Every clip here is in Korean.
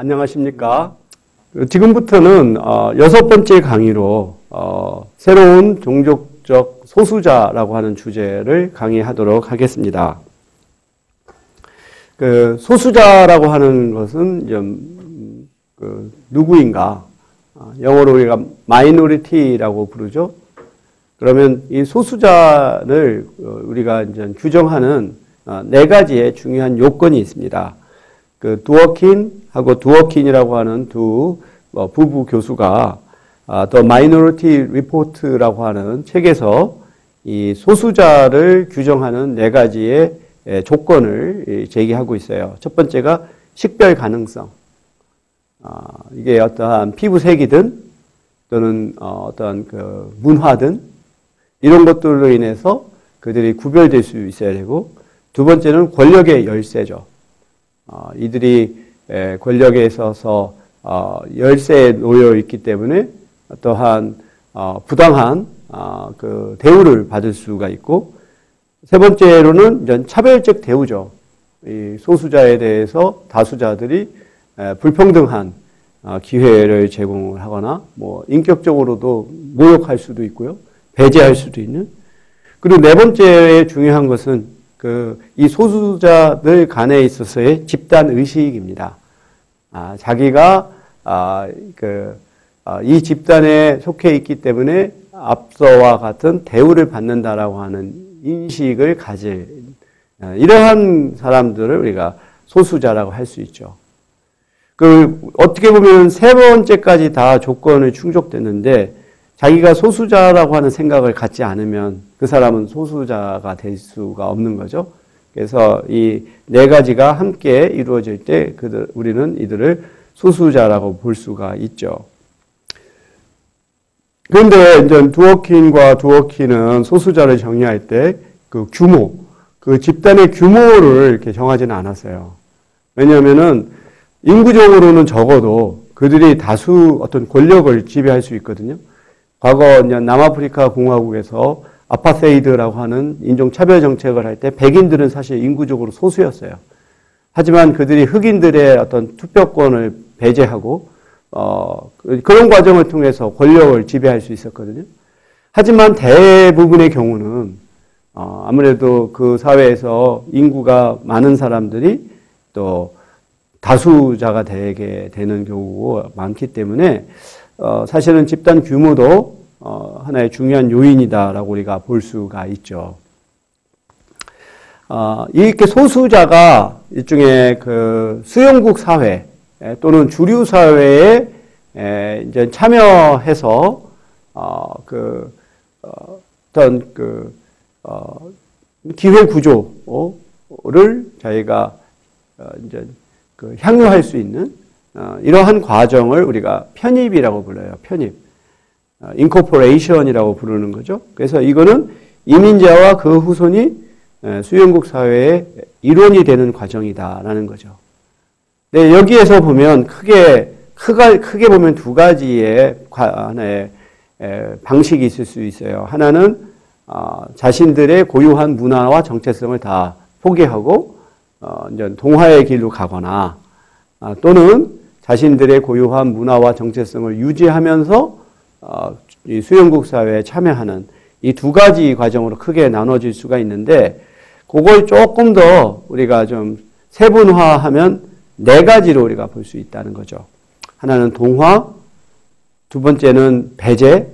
안녕하십니까. 지금부터는 6번째 강의로 새로운 종족적 소수자라고 하는 주제를 강의하도록 하겠습니다. 그 소수자라고 하는 것은 좀 누구인가? 영어로 우리가 minority라고 부르죠. 그러면 이 소수자를 우리가 이제 규정하는 네 가지의 중요한 요건이 있습니다. 그 두어킨하고 두어킨이라고 하는 두 부부 교수가 The Minority Report라고 하는 책에서 이 소수자를 규정하는 네 가지의 조건을 제기하고 있어요. 첫 번째가 식별 가능성. 이게 어떠한 피부색이든 또는 어떤 그 문화든 이런 것들로 인해서 그들이 구별될 수 있어야 되고, 두 번째는 권력의 열세죠. 이들이 권력에 있어서 열세에 놓여 있기 때문에 어떠한 부당한 그 대우를 받을 수가 있고, 세 번째로는 차별적 대우죠. 이 소수자에 대해서 다수자들이 불평등한 기회를 제공을 하거나 뭐 인격적으로도 모욕할 수도 있고요, 배제할 수도 있는. 그리고 네 번째에 중요한 것은 이 소수자들 간에 있어서의 집단 의식입니다. 자기가 이 집단에 속해 있기 때문에 앞서와 같은 대우를 받는다라고 하는 인식을 가질 이러한 사람들을 우리가 소수자라고 할 수 있죠. 어떻게 보면 세 번째까지 다 조건을 충족됐는데 자기가 소수자라고 하는 생각을 갖지 않으면 그 사람은 소수자가 될 수가 없는 거죠. 그래서 이 네 가지가 함께 이루어질 때 우리는 이들을 소수자라고 볼 수가 있죠. 그런데 이제 두어킨과 두어킨은 소수자를 정의할 때 그 규모, 그 집단의 규모를 이렇게 정하지는 않았어요. 왜냐하면은 인구적으로는 적어도 그들이 다수 어떤 권력을 지배할 수 있거든요. 과거 이제 남아프리카 공화국에서 아파세이드라고 하는 인종차별 정책을 할 때 백인들은 사실 인구적으로 소수였어요. 하지만 그들이 흑인들의 어떤 투표권을 배제하고 그런 과정을 통해서 권력을 지배할 수 있었거든요. 하지만 대부분의 경우는 아무래도 그 사회에서 인구가 많은 사람들이 또 다수자가 되게 되는 경우가 많기 때문에 사실은 집단 규모도 하나의 중요한 요인이다라고 우리가 볼 수가 있죠. 이렇게 소수자가 일종의 그 수용국 사회 또는 주류 사회에 이제 참여해서 어떤 기회 구조를 자기가 이제 향유할 수 있는 이러한 과정을 우리가 편입이라고 불러요. 편입. 인코퍼레이션이라고 부르는 거죠. 그래서 이거는 이민자와 그 후손이 수용국 사회의 일원이 되는 과정이다라는 거죠. 네, 여기에서 보면 크게 보면 두 가지의 하나의 방식이 있을 수 있어요. 하나는 자신들의 고유한 문화와 정체성을 다 포기하고 이제 동화의 길로 가거나 또는 자신들의 고유한 문화와 정체성을 유지하면서 이 수용국 사회에 참여하는 이 두 가지 과정으로 크게 나눠질 수가 있는데, 그걸 조금 더 우리가 좀 세분화하면 네 가지로 우리가 볼 수 있다는 거죠. 하나는 동화, 두 번째는 배제,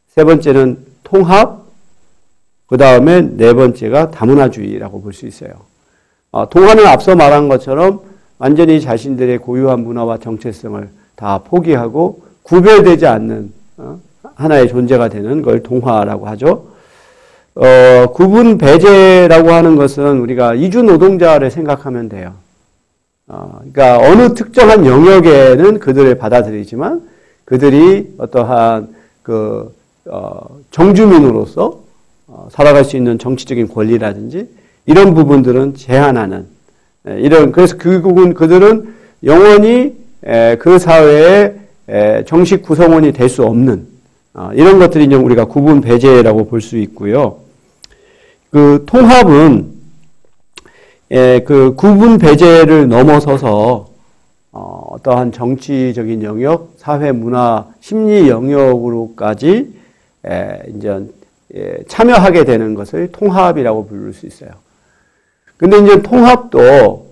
세 번째는 통합, 그 다음에 네 번째가 다문화주의라고 볼 수 있어요. 동화는 앞서 말한 것처럼 완전히 자신들의 고유한 문화와 정체성을 다 포기하고 구별되지 않는 하나의 존재가 되는 걸 동화라고 하죠. 구분 배제라고 하는 것은 우리가 이주 노동자를 생각하면 돼요. 그러니까 어느 특정한 영역에는 그들을 받아들이지만 그들이 어떠한 정주민으로서 살아갈 수 있는 정치적인 권리라든지 이런 부분들은 제한하는 그래서 결국은 그들은 영원히 그 사회의 정식 구성원이 될 수 없는 이런 것들이 이제 우리가 구분 배제라고 볼 수 있고요. 그 통합은 그 구분 배제를 넘어서서 어떠한 정치적인 영역, 사회, 문화, 심리 영역으로까지 이제 참여하게 되는 것을 통합이라고 부를 수 있어요. 근데 이제 통합도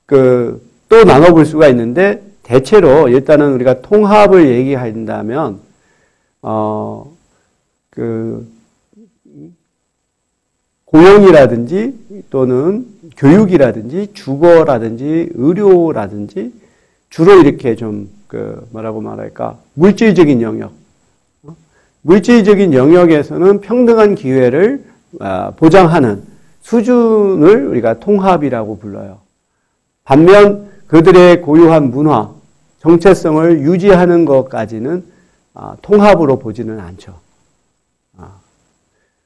또 나눠볼 수가 있는데 대체로 일단은 우리가 통합을 얘기한다면 고용이라든지 또는 교육이라든지 주거라든지 의료라든지 주로 이렇게 좀 뭐라고 말할까 물질적인 영역, 물질적인 영역에서는 평등한 기회를 보장하는 수준을 우리가 통합이라고 불러요. 반면 그들의 고유한 문화, 정체성을 유지하는 것까지는 통합으로 보지는 않죠.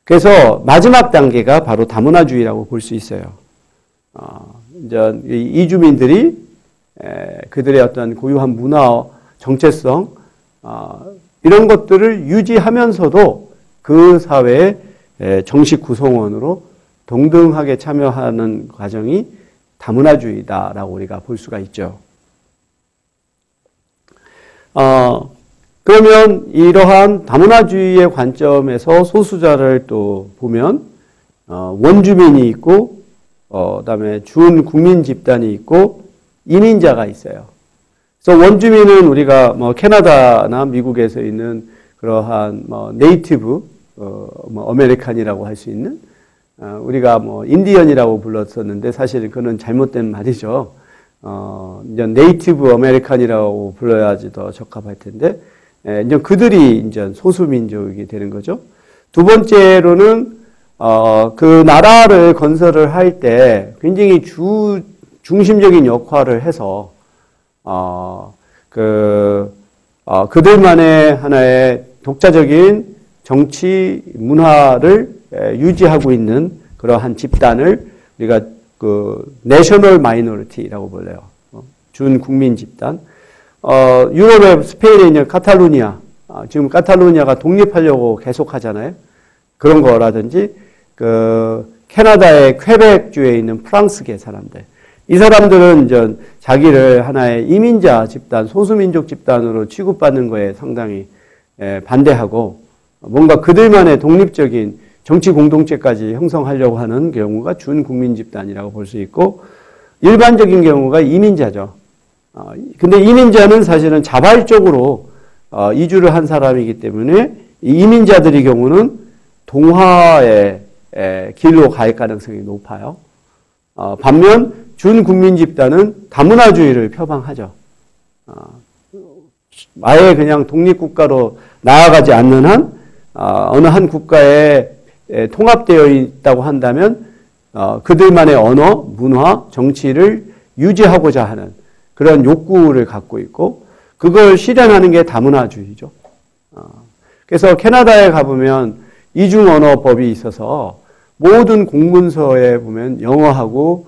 그래서 마지막 단계가 바로 다문화주의라고 볼 수 있어요. 이제 이주민들이 그들의 어떤 고유한 문화, 정체성 이런 것들을 유지하면서도 그 사회의 정식 구성원으로 동등하게 참여하는 과정이 다문화주의다라고 우리가 볼 수가 있죠. 그러면 이러한 다문화주의의 관점에서 소수자를 또 보면 원주민이 있고 그다음에 준국민 집단이 있고 이민자가 있어요. 그래서 원주민은 우리가 뭐 캐나다나 미국에서 있는 그러한 뭐 네이티브 뭐 아메리칸이라고 할 수 있는 우리가 뭐 인디언이라고 불렀었는데 사실 그건 잘못된 말이죠. 이제 네이티브 아메리칸이라고 불러야지 더 적합할 텐데 이제 그들이 이제 소수민족이 되는 거죠. 두 번째로는 그 나라를 건설을 할 때 굉장히 중심적인 역할을 해서 그들만의 하나의 독자적인 정치 문화를 유지하고 있는 그러한 집단을 우리가 내셔널 마이너리티라고 불러요. 준국민 집단. 유럽의 스페인에 있는 카탈루니아, 지금 카탈루니아가 독립하려고 계속 하잖아요. 그런 거라든지, 캐나다의 퀘벡주에 있는 프랑스계 사람들. 이 사람들은 이제 자기를 하나의 이민자 집단, 소수민족 집단으로 취급받는 거에 상당히 반대하고, 뭔가 그들만의 독립적인 정치 공동체까지 형성하려고 하는 경우가 준국민 집단이라고 볼 수 있고, 일반적인 경우가 이민자죠. 근데 이민자는 사실은 자발적으로 이주를 한 사람이기 때문에 이 이민자들의 경우는 동화의 길로 갈 가능성이 높아요. 반면 준국민 집단은 다문화주의를 표방하죠. 아예 그냥 독립국가로 나아가지 않는 한 어느 한 국가에 통합되어 있다고 한다면 그들만의 언어, 문화, 정치를 유지하고자 하는 그런 욕구를 갖고 있고 그걸 실현하는 게 다문화주의죠. 그래서 캐나다에 가보면 이중언어법이 있어서 모든 공문서에 보면 영어하고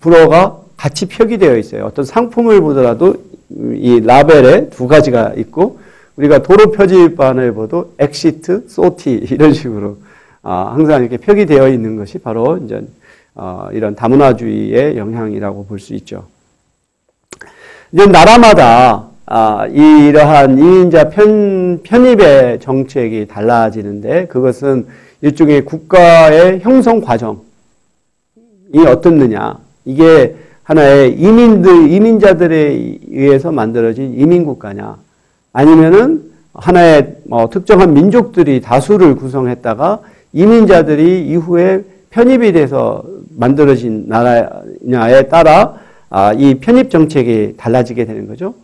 불어가 같이 표기되어 있어요. 어떤 상품을 보더라도 이 라벨에 두 가지가 있고 우리가 도로 표지판을 봐도 엑시트, 소티 이런 식으로 항상 이렇게 표기되어 있는 것이 바로 이제 이런 다문화주의의 영향이라고 볼 수 있죠. 이제 나라마다 이러한 이민자 편입의 정책이 달라지는데 그것은 일종의 국가의 형성 과정이 어떻느냐. 이게 하나의 이민자들에 의해서 만들어진 이민국가냐. 아니면은 하나의 특정한 민족들이 다수를 구성했다가 이민자들이 이후에 편입이 돼서 만들어진 나라냐에 따라 이 편입 정책이 달라지게 되는 거죠.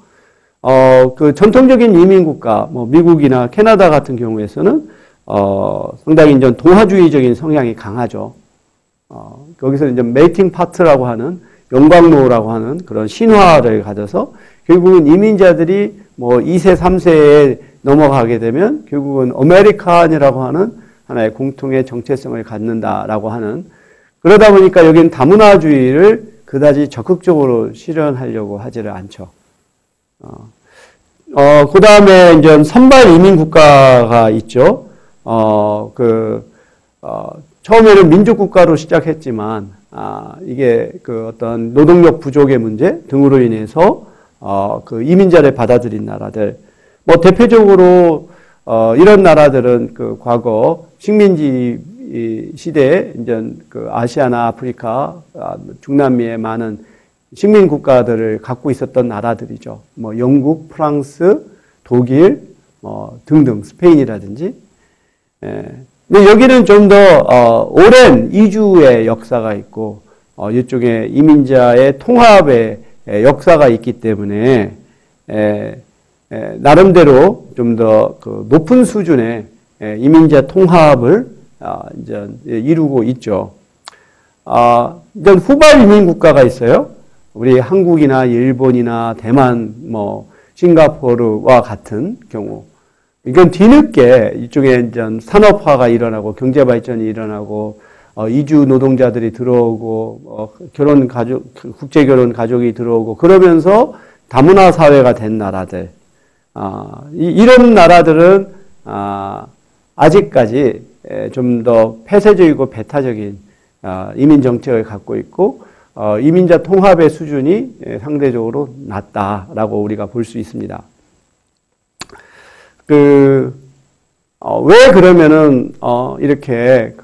그 전통적인 이민국가, 뭐 미국이나 캐나다 같은 경우에서는 상당히 이제 동화주의적인 성향이 강하죠. 거기서 이제 메이팅 파트라고 하는 영광로라고 하는 그런 신화를 가져서 결국은 이민자들이 뭐 2세, 3세에 넘어가게 되면 결국은 아메리칸이라고 하는 하나의 공통의 정체성을 갖는다라고 하는 그러다 보니까 여기는 다문화주의를 그다지 적극적으로 실현하려고 하지를 않죠. 그 다음에 이제 선발 이민 국가가 있죠. 처음에는 민족 국가로 시작했지만 이게 그 어떤 노동력 부족의 문제 등으로 인해서 그 이민자를 받아들인 나라들, 뭐 대표적으로 이런 나라들은 그 과거 식민지 시대에 이제 그 아시아나 아프리카, 중남미의 많은 식민 국가들을 갖고 있었던 나라들이죠. 뭐 영국, 프랑스, 독일, 등등, 스페인이라든지. 근데 여기는 좀 더 오랜 이주의 역사가 있고 이쪽에 이민자의 통합의 역사가 있기 때문에 나름대로 좀 더 그 높은 수준의 이민자 통합을 이제 이루고 있죠. 이제 후발 이민 국가가 있어요. 우리 한국이나 일본이나 대만, 뭐 싱가포르와 같은 경우. 이건 뒤늦게 이쪽에 이제 산업화가 일어나고 경제 발전이 일어나고 이주 노동자들이 들어오고 결혼 가족, 국제 결혼 가족이 들어오고 그러면서 다문화 사회가 된 나라들. 이런 나라들은 아직까지 좀 더 폐쇄적이고 배타적인 이민 정책을 갖고 있고 이민자 통합의 수준이 상대적으로 낮다라고 우리가 볼 수 있습니다. 왜 그러면은 이렇게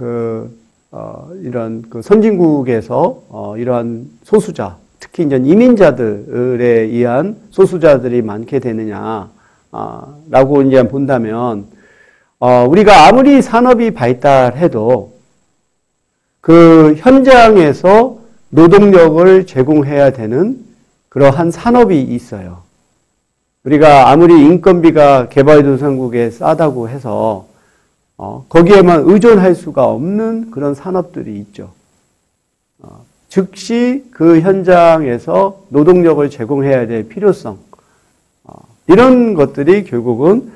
이런 그 선진국에서 이러한 소수자, 특히 이제 이민자들에 의한 소수자들이 많게 되느냐 라고 이제 본다면 우리가 아무리 산업이 발달해도 그 현장에서 노동력을 제공해야 되는 그러한 산업이 있어요. 우리가 아무리 인건비가 개발도상국에 싸다고 해서 거기에만 의존할 수가 없는 그런 산업들이 있죠. 즉시 그 현장에서 노동력을 제공해야 될 필요성, 이런 것들이 결국은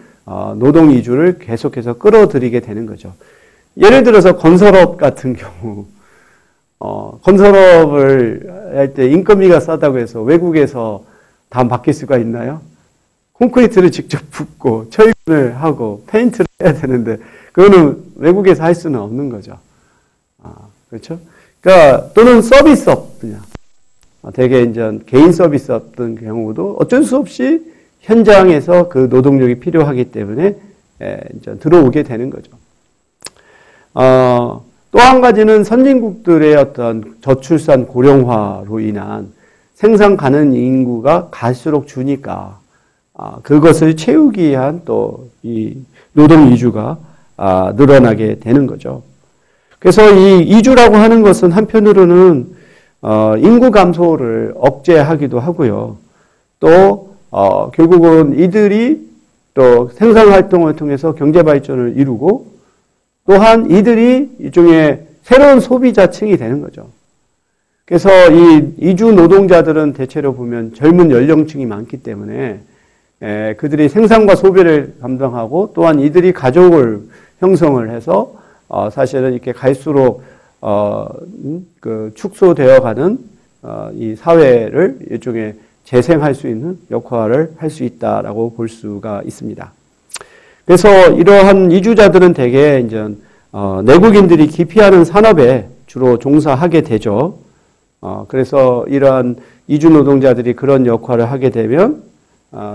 노동 이주를 계속해서 끌어들이게 되는 거죠. 예를 들어서 건설업 같은 경우, 건설업을 할 때 인건비가 싸다고 해서 외국에서 다 맡길 수가 있나요? 콘크리트를 직접 붓고 철근을 하고 페인트를 해야 되는데 그거는 외국에서 할 수는 없는 거죠. 그렇죠? 그러니까 또는 서비스업 분야, 되게 이제 개인 서비스업 같은 경우도 어쩔 수 없이 현장에서 그 노동력이 필요하기 때문에 이제 들어오게 되는 거죠. 또 한 가지는 선진국들의 어떤 저출산 고령화로 인한 생산 가능 인구가 갈수록 주니까 그것을 채우기 위한 또 이 노동 이주가 늘어나게 되는 거죠. 그래서 이 이주라고 하는 것은 한편으로는 인구 감소를 억제하기도 하고요. 또 결국은 이들이 또 생산 활동을 통해서 경제 발전을 이루고 또한 이들이 일종의 새로운 소비자층이 되는 거죠. 그래서 이 이주 노동자들은 대체로 보면 젊은 연령층이 많기 때문에 그들이 생산과 소비를 감당하고 또한 이들이 가족을 형성을 해서 사실은 이렇게 갈수록 그 축소되어가는 이 사회를 일종의 재생할 수 있는 역할을 할 수 있다라고 볼 수가 있습니다. 그래서 이러한 이주자들은 대개 이제 내국인들이 기피하는 산업에 주로 종사하게 되죠. 그래서 이러한 이주 노동자들이 그런 역할을 하게 되면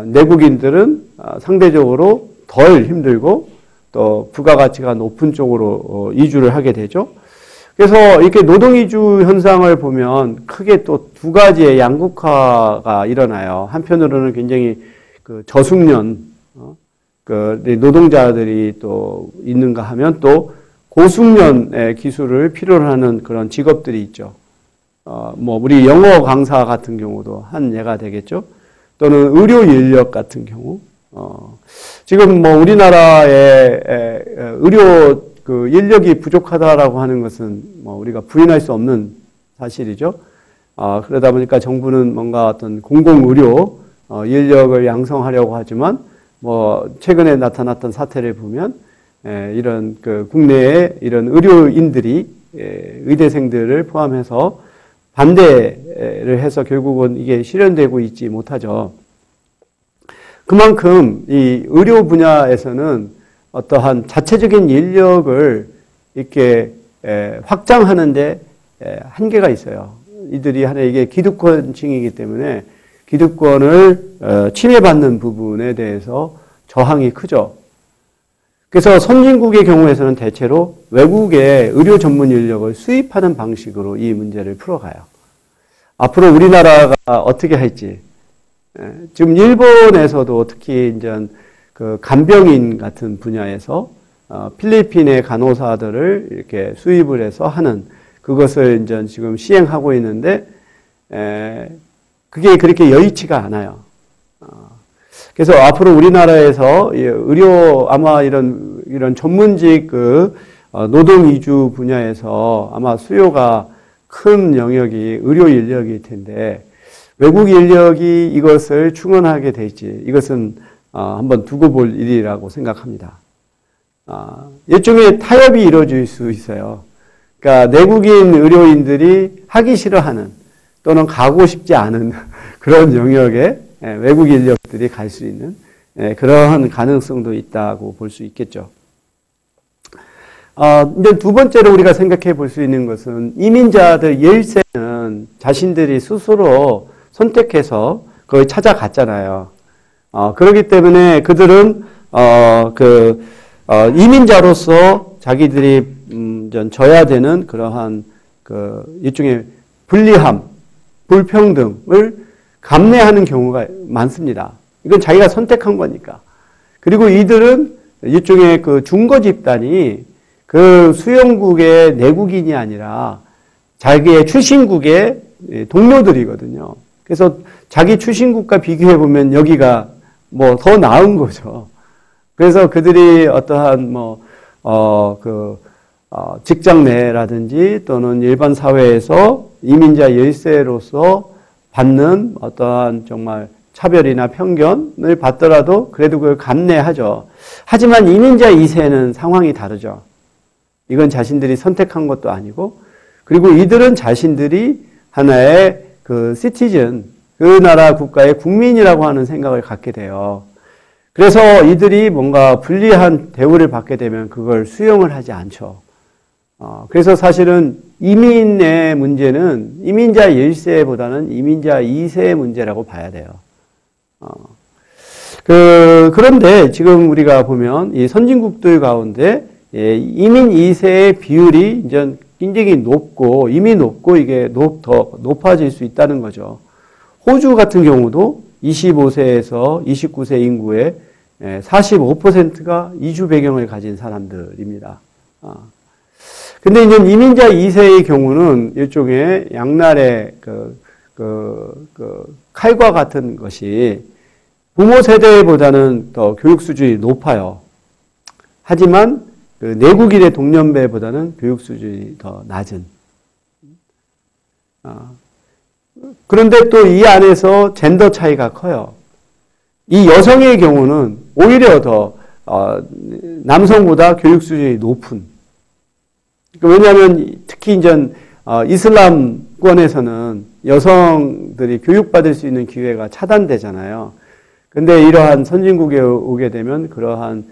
내국인들은 상대적으로 덜 힘들고 또 부가가치가 높은 쪽으로 이주를 하게 되죠. 그래서 이렇게 노동 이주 현상을 보면 크게 또 두 가지의 양극화가 일어나요. 한편으로는 굉장히 그 저숙련 그 노동자들이 또 있는가 하면 또 고숙련의 기술을 필요로 하는 그런 직업들이 있죠. 뭐 우리 영어 강사 같은 경우도 한 예가 되겠죠. 또는 의료 인력 같은 경우, 지금 뭐 우리나라의 의료 그 인력이 부족하다라고 하는 것은 뭐 우리가 부인할 수 없는 사실이죠. 그러다 보니까 정부는 뭔가 어떤 공공의료 인력을 양성하려고 하지만 뭐 최근에 나타났던 사태를 보면 이런 그 국내에 이런 의료인들이 의대생들을 포함해서 반대를 해서 결국은 이게 실현되고 있지 못하죠. 그만큼 이 의료 분야에서는 어떠한 자체적인 인력을 이렇게 확장하는데 한계가 있어요. 이들이 하나의 이게 기득권층이기 때문에 기득권을 침해받는 부분에 대해서 저항이 크죠. 그래서 선진국의 경우에서는 대체로 외국의 의료 전문 인력을 수입하는 방식으로 이 문제를 풀어가요. 앞으로 우리나라가 어떻게 할지, 지금 일본에서도 특히 이제 그 간병인 같은 분야에서 필리핀의 간호사들을 이렇게 수입을 해서 하는 그것을 이제 지금 시행하고 있는데 그게 그렇게 여의치가 않아요. 그래서 앞으로 우리나라에서 의료 아마 이런 전문직 그 노동 이주 분야에서 아마 수요가 큰 영역이 의료 인력일 텐데 외국 인력이 이것을 충원하게 될지 이것은 한번 두고 볼 일이라고 생각합니다. 일종의 타협이 이루어질 수 있어요. 그러니까 내국인 의료인들이 하기 싫어하는 또는 가고 싶지 않은 그런 영역에 외국 인력들이 갈 수 있는 그러한 가능성도 있다고 볼 수 있겠죠. 이제 두 번째로 우리가 생각해 볼 수 있는 것은 이민자들 열세는 자신들이 스스로 선택해서 거기 찾아갔잖아요. 그렇기 때문에 그들은 이민자로서 자기들이 져야 되는 그러한 그 일종의 불리함, 불평등을 감내하는 경우가 많습니다. 이건 자기가 선택한 거니까. 그리고 이들은 일종의 그 중거 집단이 그 수용국의 내국인이 아니라 자기의 출신국의 동료들이거든요. 그래서 자기 출신국과 비교해 보면 여기가 뭐 더 나은 거죠. 그래서 그들이 어떠한 직장 내라든지 또는 일반 사회에서 이민자 열세로서 받는 어떠한 정말 차별이나 편견을 받더라도 그래도 그걸 감내하죠. 하지만 이민자 2세는 상황이 다르죠. 이건 자신들이 선택한 것도 아니고, 그리고 이들은 자신들이 하나의 그 시티즌, 그 나라 국가의 국민이라고 하는 생각을 갖게 돼요. 그래서 이들이 뭔가 불리한 대우를 받게 되면 그걸 수용을 하지 않죠. 그래서 사실은 이민의 문제는 이민자 1세보다는 이민자 2세의 문제라고 봐야 돼요. 그런데 지금 우리가 보면 이 선진국들 가운데 이민 2세의 비율이 이제 굉장히 높고 이미 높고 이게 더 높아질 수 있다는 거죠. 호주 같은 경우도 25세에서 29세 인구의 45%가 이주 배경을 가진 사람들입니다. 근데 이제 이민자 2세의 경우는 일종의 양날의 칼과 같은 것이 부모 세대보다는 더 교육 수준이 높아요. 하지만 그 내국인의 동년배보다는 교육 수준이 더 낮은. 그런데 또 이 안에서 젠더 차이가 커요. 이 여성의 경우는 오히려 더 남성보다 교육 수준이 높은. 왜냐하면 특히 이제 이슬람권에서는 여성들이 교육받을 수 있는 기회가 차단되잖아요. 근데 이러한 선진국에 오게 되면 그러한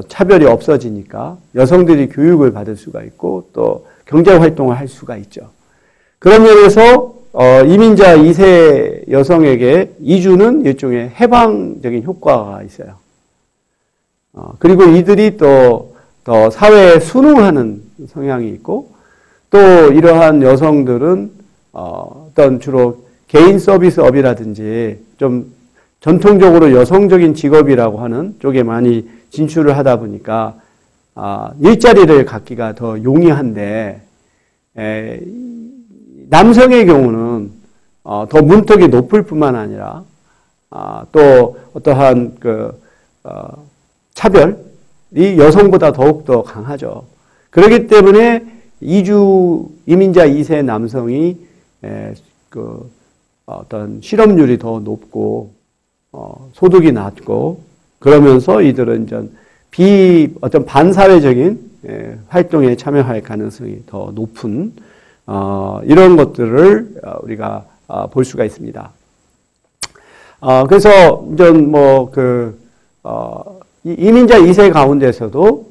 차별이 없어지니까 여성들이 교육을 받을 수가 있고 또 경제활동을 할 수가 있죠. 그런 면에서 이민자 2세 여성에게 이주는 일종의 해방적인 효과가 있어요. 그리고 이들이 또 더 사회에 순응하는 성향이 있고 또 이러한 여성들은 어떤 주로 개인 서비스업이라든지 좀 전통적으로 여성적인 직업이라고 하는 쪽에 많이 진출을 하다 보니까 일자리를 갖기가 더 용이한데 남성의 경우는 더 문턱이 높을 뿐만 아니라 또 어떠한 차별이 여성보다 더욱더 강하죠. 그렇기 때문에 이민자 2세 남성이 어떤 실업률이 더 높고 소득이 낮고 그러면서 이들은 어떤 반사회적인 활동에 참여할 가능성이 더 높은 이런 것들을 우리가 볼 수가 있습니다. 그래서 이민자 2세 가운데서도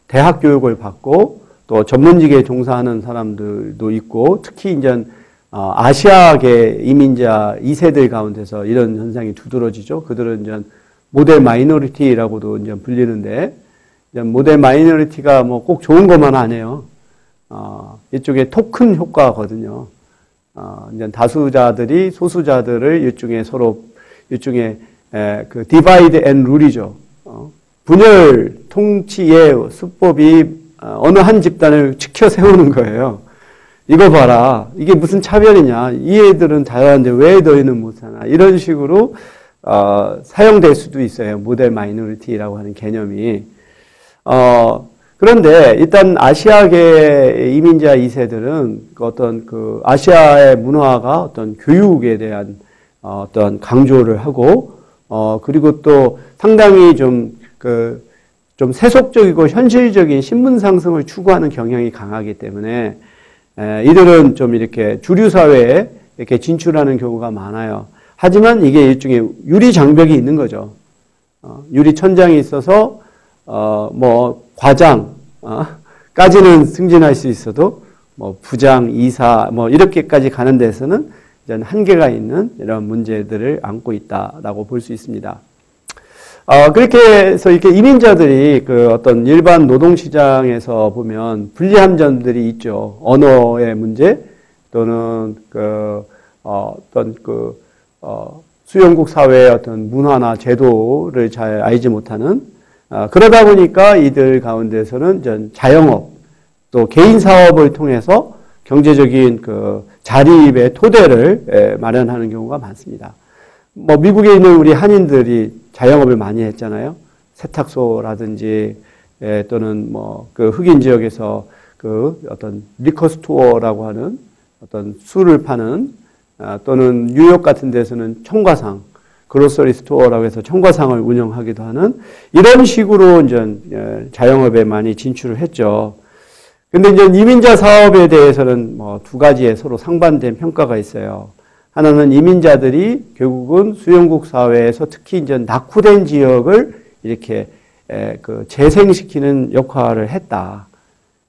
대학 교육을 받고 또 전문직에 종사하는 사람들도 있고, 특히 이제 아시아계 이민자 2세들 가운데서 이런 현상이 두드러지죠. 그들은 이제 모델 마이너리티라고도 이제 불리는데, 이제 모델 마이너리티가 뭐 꼭 좋은 것만 아니에요. 이쪽에 토큰 효과거든요. 이제 다수자들이 소수자들을 일종의 그 디바이드 앤 룰이죠. 분열 통치의 수법이 어느 한 집단을 지켜 세우는 거예요. 이거 봐라. 이게 무슨 차별이냐. 이 애들은 잘하는데 왜 너희는 못하나. 이런 식으로 사용될 수도 있어요. 모델 마이너리티라고 하는 개념이. 그런데 일단 아시아계 이민자 2세들은 어떤 그 아시아의 문화가 어떤 교육에 대한 어떤 강조를 하고, 그리고 또 상당히 좀 세속적이고 현실적인 신분 상승을 추구하는 경향이 강하기 때문에 이들은 좀 이렇게 주류 사회에 이렇게 진출하는 경우가 많아요. 하지만 이게 일종의 유리 장벽이 있는 거죠. 유리 천장이 있어서 뭐 과장 까지는 승진할 수 있어도 뭐 부장, 이사 뭐 이렇게까지 가는 데서는 이제 한계가 있는 이런 문제들을 안고 있다라고 볼 수 있습니다. 그렇게 해서 이렇게 이민자들이 그 어떤 일반 노동시장에서 보면 불리한 점들이 있죠. 언어의 문제 또는 수용국 사회의 어떤 문화나 제도를 잘 알지 못하는, 그러다 보니까 이들 가운데서는 자영업 또 개인 사업을 통해서 경제적인 그 자립의 토대를 마련하는 경우가 많습니다. 뭐 미국에 있는 우리 한인들이 자영업을 많이 했잖아요. 세탁소라든지 또는 뭐 그 흑인 지역에서 그 어떤 리커 스토어라고 하는 어떤 술을 파는, 또는 뉴욕 같은 데서는 청과상, 그로서리 스토어라고 해서 청과상을 운영하기도 하는 이런 식으로 이제 자영업에 많이 진출을 했죠. 근데 이제 이민자 사업에 대해서는 뭐 두 가지의 서로 상반된 평가가 있어요. 하나는 이민자들이 결국은 수용국 사회에서 특히 이제 낙후된 지역을 이렇게 그 재생시키는 역할을 했다.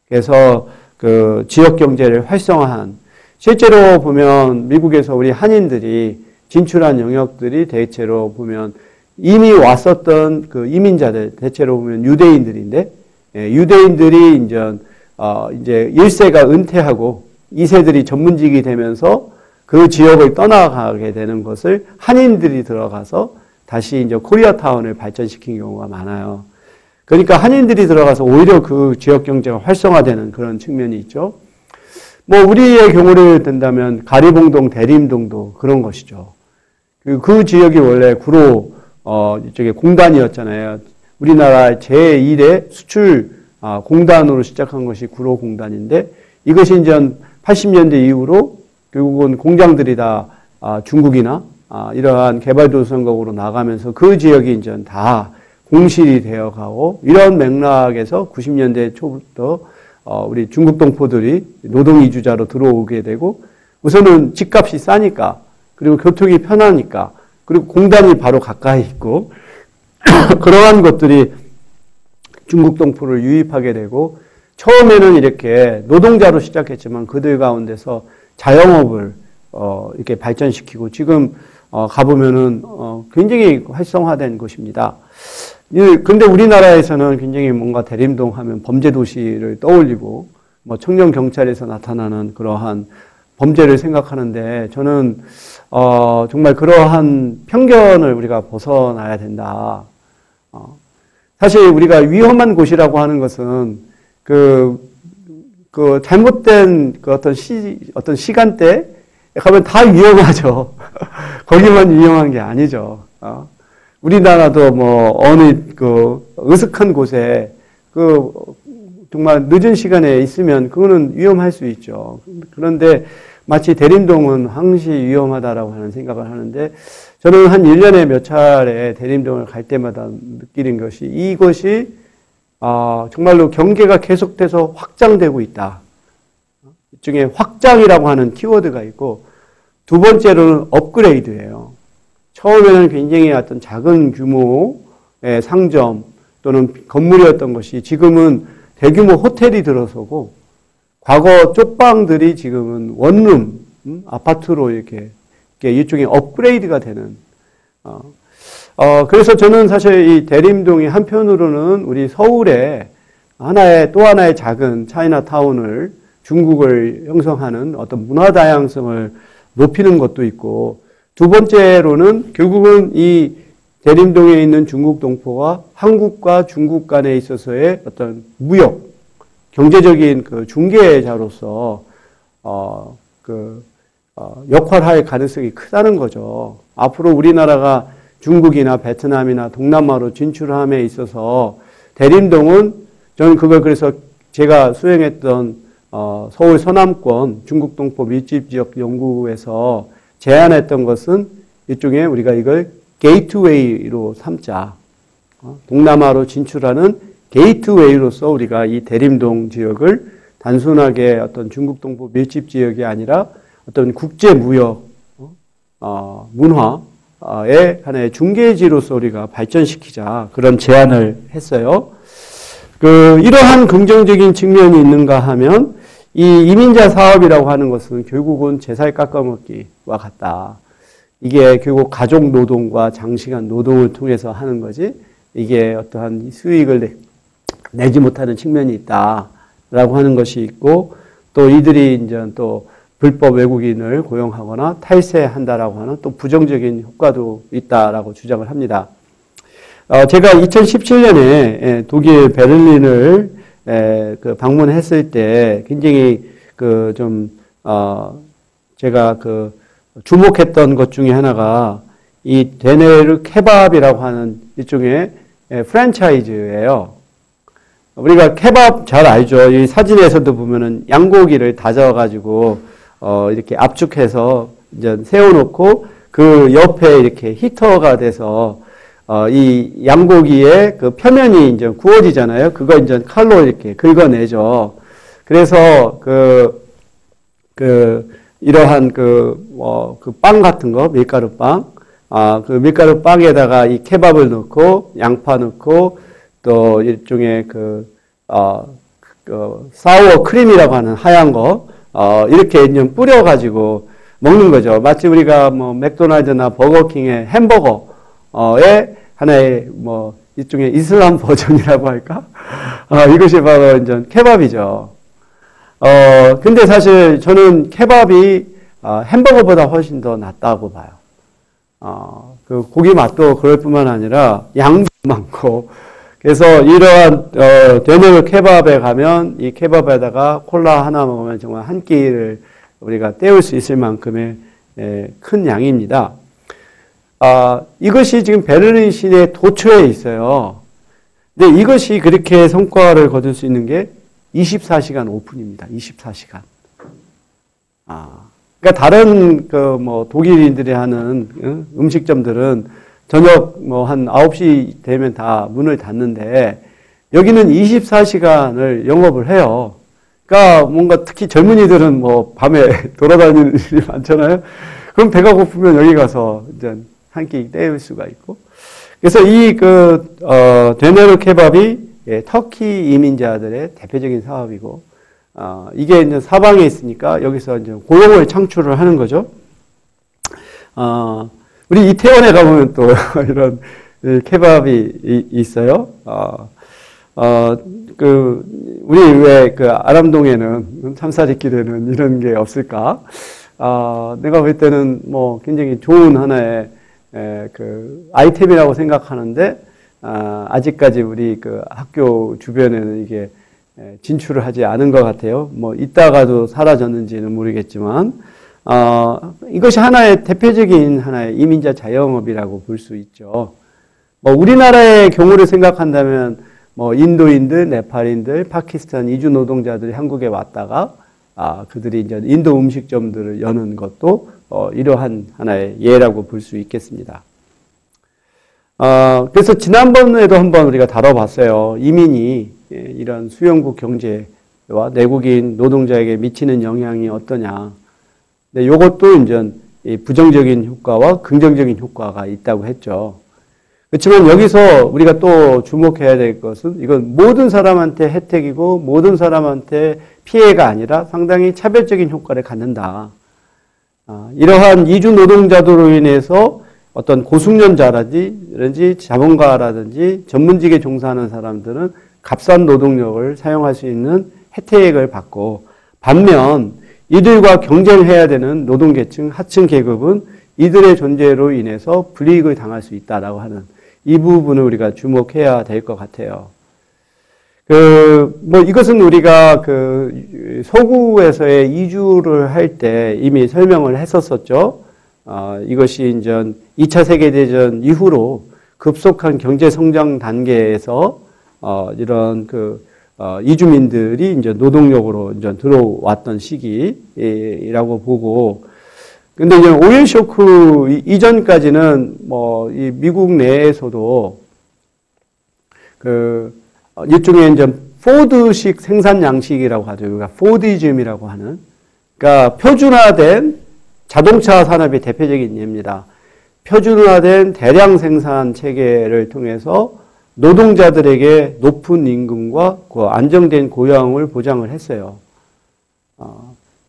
그래서 그 지역 경제를 활성화한, 실제로 보면 미국에서 우리 한인들이 진출한 영역들이 대체로 보면 이미 왔었던 그 이민자들, 대체로 보면 유대인들인데, 유대인들이 이제 1세가 은퇴하고 2세들이 전문직이 되면서 그 지역을 떠나가게 되는 것을 한인들이 들어가서 다시 이제 코리아타운을 발전시킨 경우가 많아요. 그러니까 한인들이 들어가서 오히려 그 지역 경제가 활성화되는 그런 측면이 있죠. 뭐 우리의 경우를 든다면 가리봉동, 대림동도 그런 것이죠. 그 지역이 원래 구로 이쪽에 공단이었잖아요. 우리나라 제1의 수출 공단으로 시작한 것이 구로 공단인데, 이것이 이제 80년대 이후로 결국은 공장들이 다 중국이나 이러한 개발도상국으로 나가면서 그 지역이 이제 다 공실이 되어가고, 이런 맥락에서 90년대 초부터 우리 중국 동포들이 노동 이주자로 들어오게 되고, 우선은 집값이 싸니까, 그리고 교통이 편하니까, 그리고 공단이 바로 가까이 있고 그러한 것들이 중국 동포를 유입하게 되고, 처음에는 이렇게 노동자로 시작했지만 그들 가운데서 자영업을 이렇게 발전시키고, 지금 가보면은 굉장히 활성화된 곳입니다. 근데 우리나라에서는 굉장히 뭔가 대림동 하면 범죄 도시를 떠올리고, 뭐 청년 경찰에서 나타나는 그러한 범죄를 생각하는데, 저는 정말 그러한 편견을 우리가 벗어나야 된다. 사실 우리가 위험한 곳이라고 하는 것은 그 잘못된 그 어떤 시간대에 가면 다 위험하죠. 거기만 위험한 게 아니죠. 우리나라도 뭐 어느 그 으슥한 곳에 그 정말 늦은 시간에 있으면 그거는 위험할 수 있죠. 그런데 마치 대림동은 항시 위험하다라고 하는 생각을 하는데, 저는 한 1년에 몇 차례 대림동을 갈 때마다 느끼는 것이, 이것이 정말로 경계가 계속돼서 확장되고 있다. 일종의 확장이라고 하는 키워드가 있고, 두 번째로는 업그레이드예요. 처음에는 굉장히 어떤 작은 규모의 상점 또는 건물이었던 것이 지금은 대규모 호텔이 들어서고 과거 쪽방들이 지금은 원룸, 아파트로 이렇게 일종의 업그레이드가 되는. 그래서 저는 사실 이 대림동이 한편으로는 우리 서울에 또 하나의 작은 차이나타운을 중국을 형성하는 어떤 문화 다양성을 높이는 것도 있고, 두 번째로는 결국은 이 대림동에 있는 중국 동포가 한국과 중국 간에 있어서의 어떤 무역, 경제적인 그 중개자로서 역할할 가능성이 크다는 거죠. 앞으로 우리나라가 중국이나 베트남이나 동남아로 진출함에 있어서 대림동은 저는 그걸 그래서 제가 수행했던 서울 서남권 중국 동포 밀집 지역 연구에서 제안했던 것은 일종의 우리가 이걸 게이트웨이로 삼자. 동남아로 진출하는 게이트웨이로서 우리가 이 대림동 지역을 단순하게 어떤 중국 동포 밀집 지역이 아니라 어떤 국제 무역, 문화의 하나의 중개지로서 우리가 발전시키자, 그런 제안을 했어요. 이러한 긍정적인 측면이 있는가 하면 이 이민자 사업이라고 하는 것은 결국은 제살 깎아먹기와 같다. 이게 결국 가족 노동과 장시간 노동을 통해서 하는 거지, 이게 어떠한 수익을 내지 못하는 측면이 있다라고 하는 것이 있고, 또 이들이 이제 또 불법 외국인을 고용하거나 탈세한다라고 하는 또 부정적인 효과도 있다라고 주장을 합니다. 제가 2017년에 독일 베를린을 방문했을 때 굉장히 제가 주목했던 것 중에 하나가 이 데네르 케밥이라고 하는 일종의 프랜차이즈예요. 우리가 케밥 잘 알죠. 이 사진에서도 보면은 양고기를 다져가지고 이렇게 압축해서 이제 세워놓고 그 옆에 이렇게 히터가 돼서 이 양고기의 그 표면이 이제 구워지잖아요. 그거 이제 칼로 이렇게 긁어내죠. 그래서 이러한 빵 같은 거, 밀가루빵, 그 밀가루빵에다가 이 케밥을 넣고, 양파 넣고, 또 일종의 사워 크림이라고 하는 하얀 거, 이렇게 이제 뿌려가지고 먹는 거죠. 마치 우리가 맥도날드나 버거킹의 햄버거의 하나의 일종의 이슬람 버전이라고 할까? 이것이 바로 이제 케밥이죠. 근데 사실 저는 케밥이 햄버거보다 훨씬 더 낫다고 봐요. 그 고기 맛도 그럴 뿐만 아니라 양도 많고, 그래서 이러한 데네르 케밥에 가면 이 케밥에다가 콜라 하나 먹으면 정말 한 끼를 우리가 때울 수 있을 만큼의 큰 양입니다. 이것이 지금 베를린 시내 도처에 있어요. 근데 이것이 그렇게 성과를 거둘 수 있는 게 24시간 오픈입니다. 24시간. 그러니까 다른 독일인들이 하는 음식점들은 저녁 한 9시 되면 다 문을 닫는데 여기는 24시간을 영업을 해요. 그러니까 뭔가 특히 젊은이들은 밤에 돌아다니는 일이 많잖아요. 그럼 배가 고프면 여기 가서 이제 한 끼 때울 수가 있고. 그래서 이 데네르 케밥이 터키 이민자들의 대표적인 사업이고, 이게 이제 사방에 있으니까 여기서 이제 고용을 창출을 하는 거죠. 우리 이태원에 가보면 또 이런 케밥이 있어요. 우리 왜 아람동에는 참사리길에는 이런 게 없을까? 내가 볼 때는 굉장히 좋은 하나의 아이템이라고 생각하는데, 아직까지 우리 학교 주변에는 이게 진출을 하지 않은 것 같아요. 이따가도 사라졌는지는 모르겠지만, 이것이 하나의 대표적인 하나의 이민자 자영업이라고 볼 수 있죠. 우리나라의 경우를 생각한다면, 인도인들, 네팔인들, 파키스탄 이주 노동자들이 한국에 왔다가, 그들이 이제 인도 음식점들을 여는 것도, 이러한 하나의 예라고 볼 수 있겠습니다. 그래서 지난번에도 한번 우리가 다뤄봤어요. 이민이 이런 수용국 경제와 내국인 노동자에게 미치는 영향이 어떠냐. 근데 이것도 이제 부정적인 효과와 긍정적인 효과가 있다고 했죠. 그렇지만 여기서 우리가 또 주목해야 될 것은 이건 모든 사람한테 혜택이고 모든 사람한테 피해가 아니라 상당히 차별적인 효과를 갖는다. 이러한 이주 노동자들로 인해서 어떤 고숙련자라든지 자본가라든지 전문직에 종사하는 사람들은 값싼 노동력을 사용할 수 있는 혜택을 받고, 반면 이들과 경쟁해야 되는 노동계층, 하층 계급은 이들의 존재로 인해서 불이익을 당할 수 있다라고 하는 이 부분을 우리가 주목해야 될 것 같아요. 이것은 우리가 서구에서의 이주를 할 때 이미 설명을 했었었죠. 이것이 이제 2차 세계대전 이후로 급속한 경제 성장 단계에서 이런 이주민들이 이제 노동력으로 이제 들어왔던 시기라고 보고, 근데 이제 오일 쇼크 이전까지는 이 미국 내에서도 일종의 이제 포드식 생산 양식이라고 하죠. 우리가 포디즘이라고 하는, 그러니까 표준화된 자동차 산업이 대표적인 예입니다. 표준화된 대량 생산 체계를 통해서 노동자들에게 높은 임금과 안정된 고용을 보장을 했어요.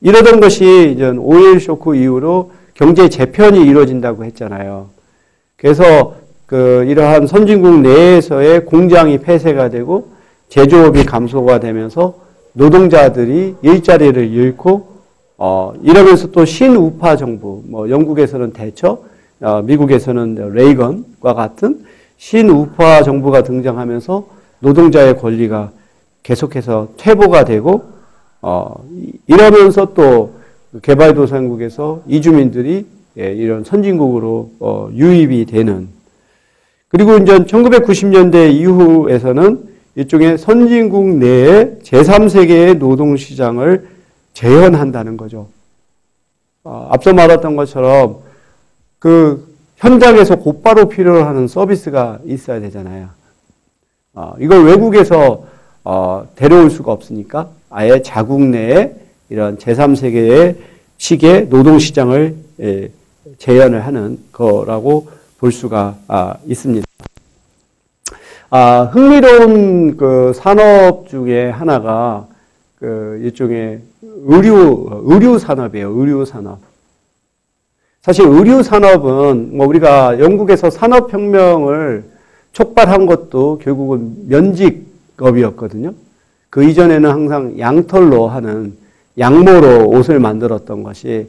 이러던 것이 이제 오일 쇼크 이후로 경제 재편이 이루어진다고 했잖아요. 그래서 이러한 선진국 내에서의 공장이 폐쇄가 되고 제조업이 감소가 되면서 노동자들이 일자리를 잃고, 이러면서 또 신우파 정부, 영국에서는 대처, 미국에서는 레이건과 같은 신우파 정부가 등장하면서 노동자의 권리가 계속해서 퇴보가 되고, 이러면서 또 개발도상국에서 이주민들이 이런 선진국으로 유입이 되는, 그리고 이제 1990년대 이후에서는 일종의 선진국 내에 제3세계의 노동시장을 재현한다는 거죠. 앞서 말했던 것처럼 현장에서 곧바로 필요로 하는 서비스가 있어야 되잖아요. 이걸 외국에서 데려올 수가 없으니까 아예 자국 내에 이런 제3세계의 식의 노동시장을 재현을 하는 거라고 볼 수가 있습니다. 흥미로운 산업 중에 하나가 일종의 의류 산업이에요. 의류 산업. 사실 의류 산업은 우리가 영국에서 산업혁명을 촉발한 것도 결국은 면직업이었거든요. 그 이전에는 항상 양털로 하는 양모로 옷을 만들었던 것이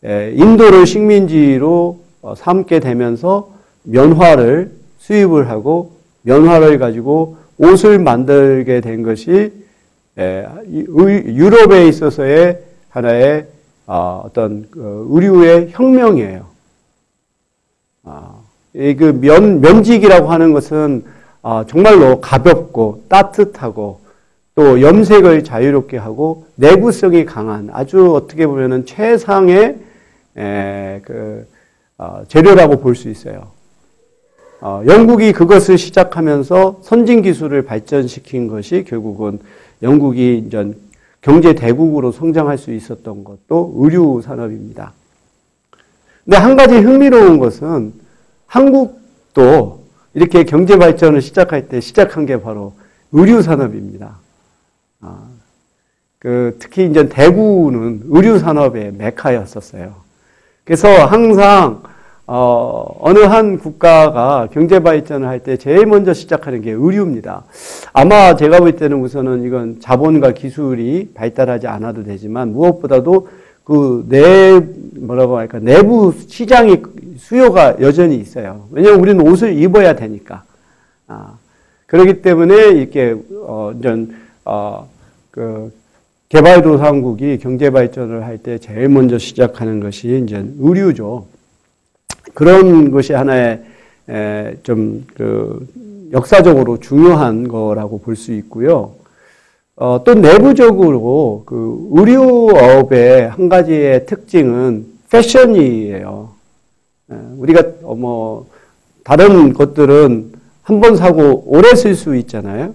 인도를 식민지로 삼게 되면서 면화를 수입을 하고 면화를 가지고 옷을 만들게 된 것이 유럽에 있어서의 하나의 어떤 의류의 혁명이에요. 면직이라고 하는 것은 정말로 가볍고 따뜻하고 또 염색을 자유롭게 하고 내구성이 강한 아주 어떻게 보면은 최상의 재료라고 볼 수 있어요. 영국이 그것을 시작하면서 선진 기술을 발전시킨 것이 결국은 영국이 이제 경제 대국으로 성장할 수 있었던 것도 의류 산업입니다. 근데 한 가지 흥미로운 것은 한국도 이렇게 경제 발전을 시작할 때 시작한 게 바로 의류 산업입니다. 특히 이제 대구는 의류 산업의 메카였었어요. 그래서 항상 어느 한 국가가 경제 발전을 할 때 제일 먼저 시작하는 게 의류입니다. 아마 제가 볼 때는 우선은 이건 자본과 기술이 발달하지 않아도 되지만 무엇보다도 내부 시장이 수요가 여전히 있어요. 왜냐하면 우리는 옷을 입어야 되니까. 그렇기 때문에 이렇게 개발도상국이 경제 발전을 할 때 제일 먼저 시작하는 것이 이제 의류죠. 그런 것이 하나의 역사적으로 중요한 거라고 볼 수 있고요. 또 내부적으로 의류업의 한 가지의 특징은 패션이에요. 우리가 다른 것들은 한 번 사고 오래 쓸 수 있잖아요.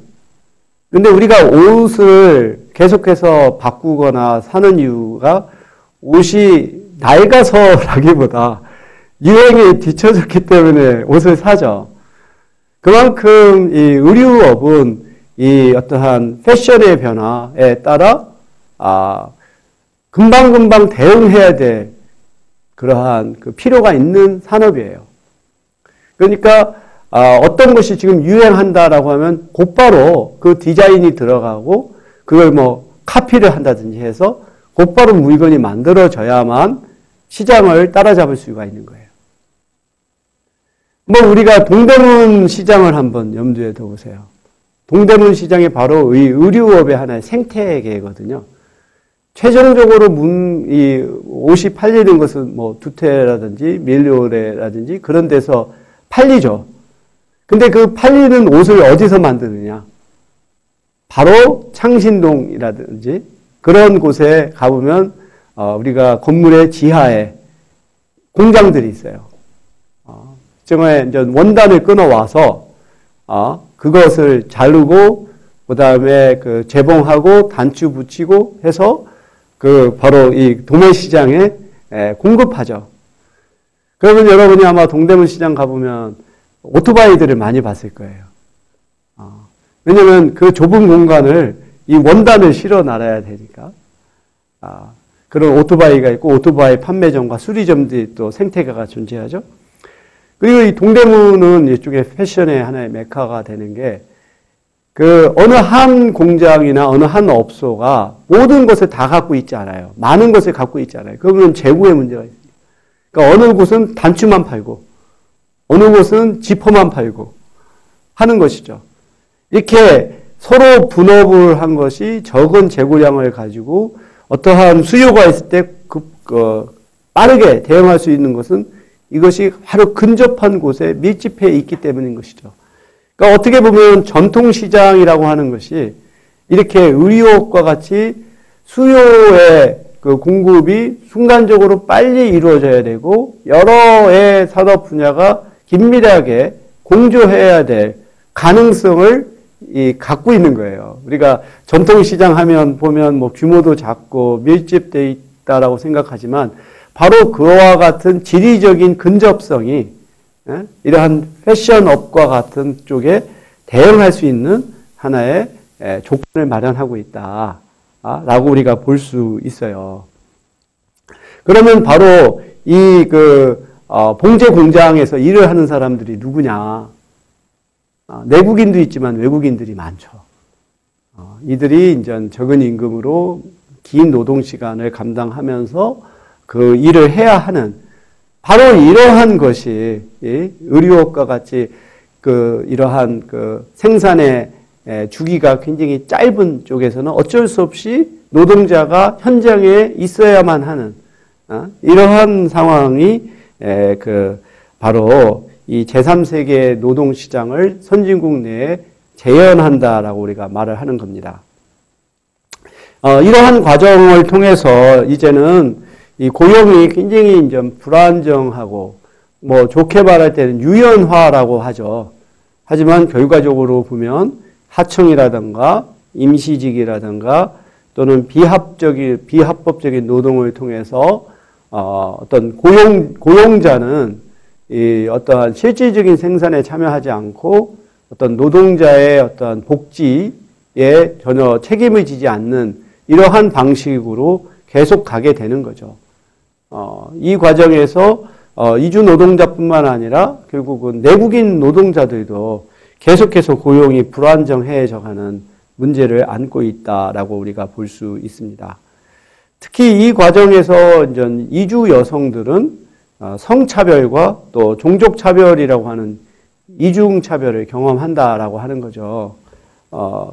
근데 우리가 옷을 계속해서 바꾸거나 사는 이유가 옷이 낡아서라기보다 유행에 뒤처졌기 때문에 옷을 사죠. 그만큼 이 의류업은 이 어떠한 패션의 변화에 따라 금방금방 대응해야 될 그러한 그 필요가 있는 산업이에요. 그러니까 어떤 것이 지금 유행한다라고 하면 곧바로 그 디자인이 들어가고 그걸 뭐 카피를 한다든지 해서 곧바로 물건이 만들어져야만 시장을 따라잡을 수가 있는 거예요. 뭐 우리가 동대문 시장을 한번 염두에 둬보세요. 동대문 시장이 바로 이 의류업의 하나의 생태계거든요. 최종적으로 이 옷이 팔리는 것은 뭐 두테라든지 밀리오레라든지 그런 데서 팔리죠. 근데 그 팔리는 옷을 어디서 만드느냐? 바로 창신동이라든지 그런 곳에 가보면 우리가 건물의 지하에 공장들이 있어요. 정말 이제 원단을 끊어와서 그것을 자르고 그다음에 그 재봉하고 단추 붙이고 해서 그 바로 이 도매시장에 공급하죠. 그러면 여러분이 아마 동대문 시장 가보면 오토바이들을 많이 봤을 거예요. 왜냐면 그 좁은 공간을 이 원단을 실어 놔야 되니까. 그런 오토바이가 있고 오토바이 판매점과 수리점들이 또 생태계가 존재하죠. 그리고 이 동대문은 이쪽에 패션의 하나의 메카가 되는 게 그 어느 한 공장이나 어느 한 업소가 모든 것을 다 갖고 있지 않아요. 많은 것을 갖고 있지 않아요. 그러면 재고의 문제가 있습니다. 그러니까 어느 곳은 단추만 팔고 어느 곳은 지퍼만 팔고 하는 것이죠. 이렇게 서로 분업을 한 것이 적은 재고량을 가지고 어떠한 수요가 있을 때 빠르게 대응할 수 있는 것은 이것이 바로 근접한 곳에 밀집해 있기 때문인 것이죠. 그러니까 어떻게 보면 전통시장이라고 하는 것이 이렇게 의료업과 같이 수요의 그 공급이 순간적으로 빨리 이루어져야 되고 여러의 산업 분야가 긴밀하게 공조해야 될 가능성을 갖고 있는 거예요. 우리가 전통시장 하면 보면 뭐 규모도 작고 밀집되어 있다라고 생각하지만 바로 그와 같은 지리적인 근접성이 이러한 패션업과 같은 쪽에 대응할 수 있는 하나의 조건을 마련하고 있다라고 우리가 볼 수 있어요. 그러면 바로 이 봉제 공장에서 일을 하는 사람들이 누구냐? 내국인도 있지만 외국인들이 많죠. 이들이 이제 적은 임금으로 긴 노동 시간을 감당하면서 그 일을 해야 하는 바로 이러한 것이 의류업과 같이 이러한 생산의 주기가 굉장히 짧은 쪽에서는 어쩔 수 없이 노동자가 현장에 있어야만 하는 이러한 상황이 바로 이 제3세계 노동시장을 선진국 내에 재현한다라고 우리가 말을 하는 겁니다. 이러한 과정을 통해서 이제는 이 고용이 굉장히 이제 불안정하고 뭐 좋게 말할 때는 유연화라고 하죠. 하지만 결과적으로 보면 하청이라든가 임시직이라든가 또는 비합법적인 노동을 통해서 어떤 고용자는 이 어떠한 실질적인 생산에 참여하지 않고 어떤 노동자의 어떠한 복지에 전혀 책임을 지지 않는 이러한 방식으로 계속 가게 되는 거죠. 이 과정에서 이주 노동자뿐만 아니라 결국은 내국인 노동자들도 계속해서 고용이 불안정해져 가는 문제를 안고 있다라고 우리가 볼 수 있습니다. 특히 이 과정에서 이제 이주 여성들은 성차별과 또 종족차별이라고 하는 이중차별을 경험한다라고 하는 거죠.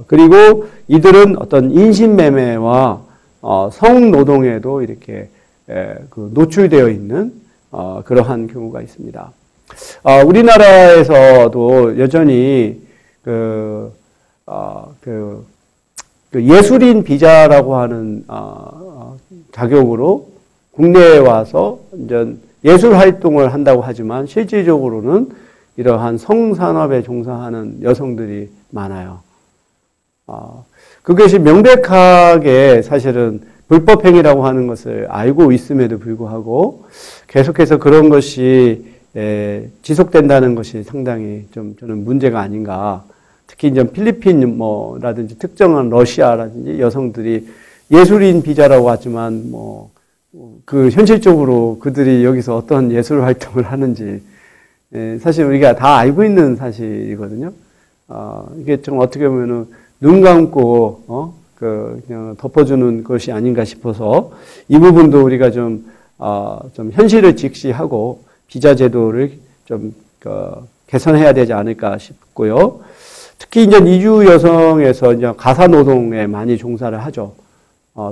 그리고 이들은 어떤 인신매매와 성노동에도 이렇게 노출되어 있는 그러한 경우가 있습니다. 우리나라에서도 여전히 예술인 비자라고 하는 자격으로 국내에 와서 이제 예술 활동을 한다고 하지만 실질적으로는 이러한 성산업에 종사하는 여성들이 많아요. 그것이 명백하게 사실은 불법행위라고 하는 것을 알고 있음에도 불구하고 계속해서 그런 것이 지속된다는 것이 상당히 좀 저는 문제가 아닌가. 특히 이제 필리핀 뭐라든지 특정한 러시아라든지 여성들이 예술인 비자라고 하지만 그 현실적으로 그들이 여기서 어떤 예술 활동을 하는지 사실 우리가 다 알고 있는 사실이거든요. 이게 좀 어떻게 보면은 눈 감고 그냥 덮어주는 것이 아닌가 싶어서 이 부분도 우리가 좀 현실을 직시하고 비자 제도를 좀 개선해야 되지 않을까 싶고요. 특히 이제 이주 여성에서 이제 가사 노동에 많이 종사를 하죠.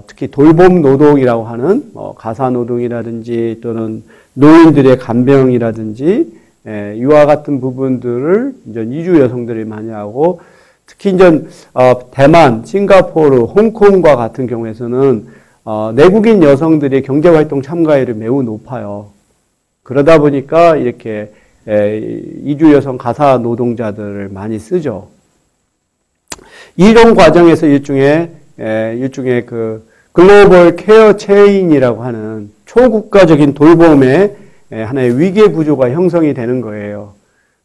특히 돌봄 노동이라고 하는 가사 노동이라든지 또는 노인들의 간병이라든지 이와 같은 부분들을 이제 이주 여성들이 많이 하고 특히 이제 대만, 싱가포르, 홍콩과 같은 경우에서는 내국인 여성들의 경제활동 참가율이 매우 높아요. 그러다 보니까 이렇게 이주 여성 가사 노동자들을 많이 쓰죠. 이런 과정에서 일종의 그 글로벌 케어 체인이라고 하는 초국가적인 돌봄의 하나의 위계 구조가 형성이 되는 거예요.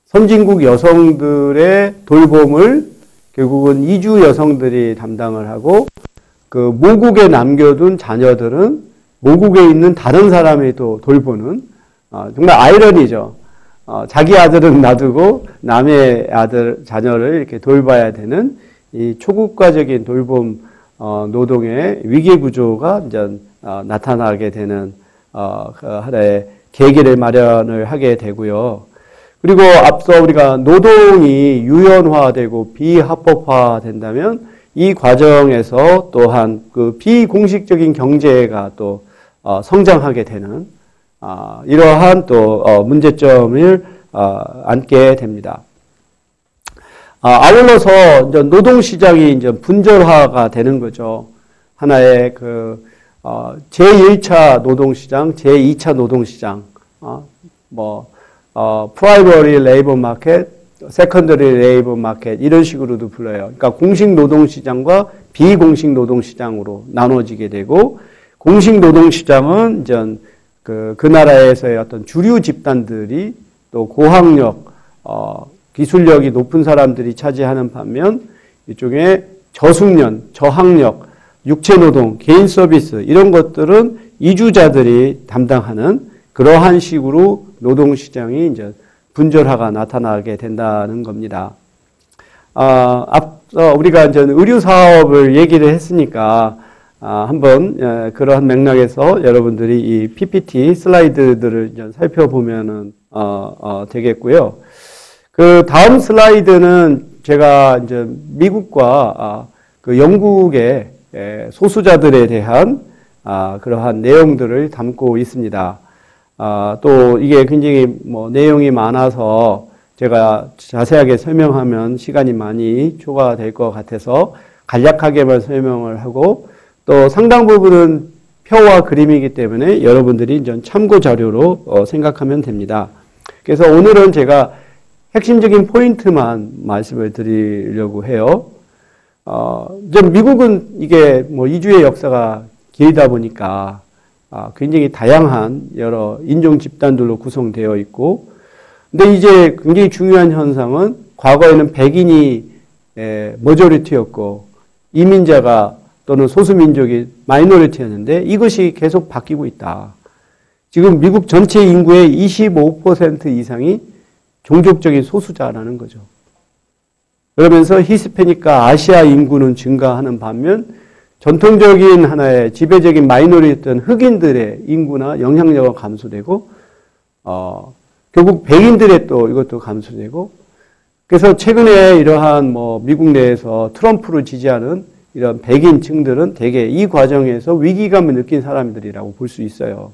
선진국 여성들의 돌봄을 결국은 이주 여성들이 담당을 하고 그 모국에 남겨둔 자녀들은 모국에 있는 다른 사람이 또 돌보는 정말 아이러니죠. 자기 아들은 놔두고 남의 자녀를 이렇게 돌봐야 되는 이 초국가적인 돌봄 노동의 위계 구조가 이제 나타나게 되는 그 하나의 계기를 마련을 하게 되고요. 그리고 앞서 우리가 노동이 유연화되고 비합법화된다면 이 과정에서 또한 그 비공식적인 경제가 또 성장하게 되는 이러한 또 문제점을 안게 됩니다. 아울러서 이제 노동시장이 이제 분절화가 되는 거죠. 하나의 그 제1차 노동시장, 제2차 노동시장, 프라이머리 레이버 마켓, 세컨더리 레이버 마켓 이런 식으로도 불러요. 그러니까 공식 노동시장과 비공식 노동시장으로 나눠지게 되고 공식 노동시장은 이제 그 나라에서의 어떤 주류 집단들이 또 고학력, 기술력이 높은 사람들이 차지하는 반면 이쪽에 저숙련, 저학력, 육체노동, 개인 서비스 이런 것들은 이주자들이 담당하는 그러한 식으로 노동시장이 이제 분절화가 나타나게 된다는 겁니다. 앞서 우리가 이제 의료 사업을 얘기를 했으니까 한번 그러한 맥락에서 여러분들이 이 PPT 슬라이드들을 이제 살펴보면은 되겠고요. 그 다음 슬라이드는 제가 이제 미국과 그 영국의 소수자들에 대한 그러한 내용들을 담고 있습니다. 또 이게 굉장히 내용이 많아서 제가 자세하게 설명하면 시간이 많이 초과될 것 같아서 간략하게만 설명을 하고 또 상당 부분은 표와 그림이기 때문에 여러분들이 이제 참고 자료로 생각하면 됩니다. 그래서 오늘은 제가 핵심적인 포인트만 말씀을 드리려고 해요. 미국은 이게 이주의 역사가 길다 보니까 굉장히 다양한 여러 인종 집단들로 구성되어 있고, 근데 이제 굉장히 중요한 현상은 과거에는 백인이 머저리티였고 이민자가 또는 소수민족이 마이너리티였는데 이것이 계속 바뀌고 있다. 지금 미국 전체 인구의 25% 이상이 종족적인 소수자라는 거죠. 그러면서 히스패닉과 아시아 인구는 증가하는 반면 전통적인 하나의 지배적인 마이너리티였던 흑인들의 인구나 영향력은 감소되고 결국 백인들의 또 이것도 감소되고 그래서 최근에 이러한 미국 내에서 트럼프를 지지하는 이런 백인층들은 대개 이 과정에서 위기감을 느낀 사람들이라고 볼 수 있어요.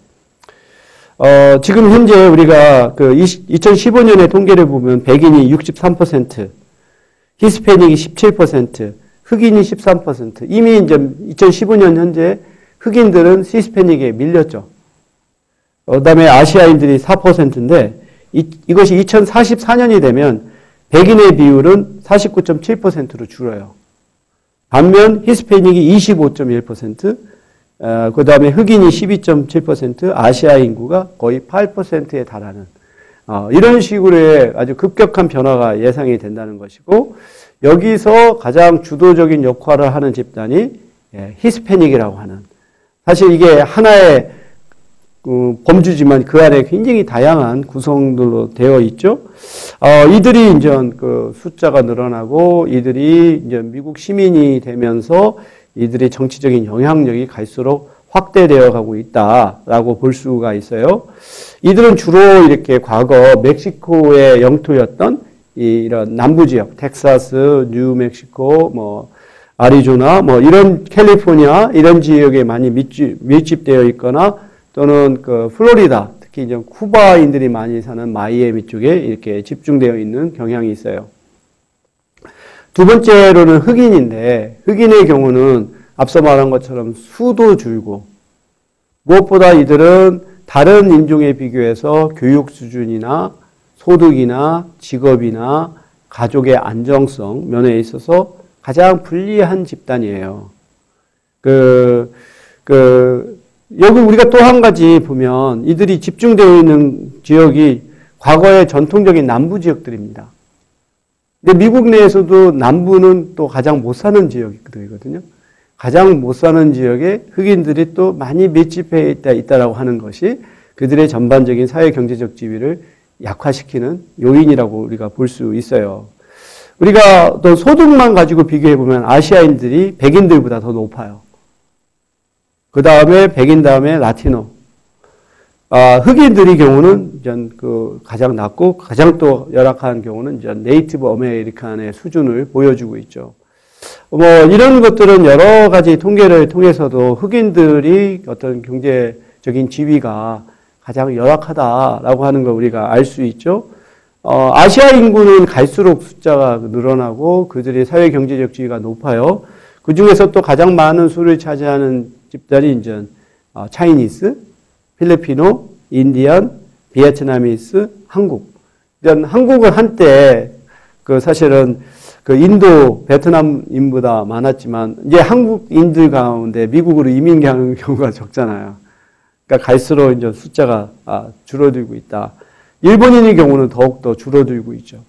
지금 현재 우리가 그 2015년의 통계를 보면 백인이 63%, 히스패닉이 17%, 흑인이 13%. 이미 이제 2015년 현재 흑인들은 히스패닉에 밀렸죠. 그다음에 아시아인들이 4%인데 이것이 2044년이 되면 백인의 비율은 49.7%로 줄어요. 반면 히스패닉이 25.1%, 그 다음에 흑인이 12.7%, 아시아 인구가 거의 8%에 달하는 이런 식으로의 아주 급격한 변화가 예상이 된다는 것이고, 여기서 가장 주도적인 역할을 하는 집단이 히스패닉이라고 하는, 사실 이게 하나의 범주지만 그 안에 굉장히 다양한 구성들로 되어 있죠. 이들이 이제 그 숫자가 늘어나고 이들이 이제 미국 시민이 되면서 이들의 정치적인 영향력이 갈수록 확대되어 가고 있다라고 볼 수가 있어요. 이들은 주로 이렇게 과거 멕시코의 영토였던 이런 남부 지역, 텍사스, 뉴멕시코, 뭐 아리조나, 뭐 이런 캘리포니아 이런 지역에 많이 밀집되어 있거나 또는 그 플로리다, 특히 이제 쿠바인들이 많이 사는 마이애미 쪽에 이렇게 집중되어 있는 경향이 있어요. 두 번째로는 흑인인데, 흑인의 경우는 앞서 말한 것처럼 수도 줄고, 무엇보다 이들은 다른 인종에 비교해서 교육 수준이나 소득이나 직업이나 가족의 안정성 면에 있어서 가장 불리한 집단이에요. 여기 우리가 또 한 가지 보면 이들이 집중되어 있는 지역이 과거의 전통적인 남부 지역들입니다. 근데 미국 내에서도 남부는 또 가장 못 사는 지역들이거든요. 가장 못 사는 지역에 흑인들이 또 많이 밀집해 있다라고 하는 것이 그들의 전반적인 사회 경제적 지위를 약화시키는 요인이라고 우리가 볼 수 있어요. 우리가 또 소득만 가지고 비교해 보면 아시아인들이 백인들보다 더 높아요. 그 다음에 백인 다음에 라티노. 흑인들의 경우는 가장 낮고 가장 또 열악한 경우는 네이티브 아메리칸의 수준을 보여주고 있죠. 이런 것들은 여러 가지 통계를 통해서도 흑인들이 어떤 경제적인 지위가 가장 열악하다라고 하는 걸 우리가 알 수 있죠. 아시아 인구는 갈수록 숫자가 늘어나고 그들의 사회 경제적 지위가 높아요. 그 중에서 또 가장 많은 수를 차지하는 집단이 이제 차이니스, 필리피노, 인디언, 베트나미스, 한국. 한국은 한때 사실은 인도, 베트남인보다 많았지만 이제 한국인들 가운데 미국으로 이민 가는 경우가 적잖아요. 그러니까 갈수록 이제 숫자가 줄어들고 있다. 일본인의 경우는 더욱더 줄어들고 있죠.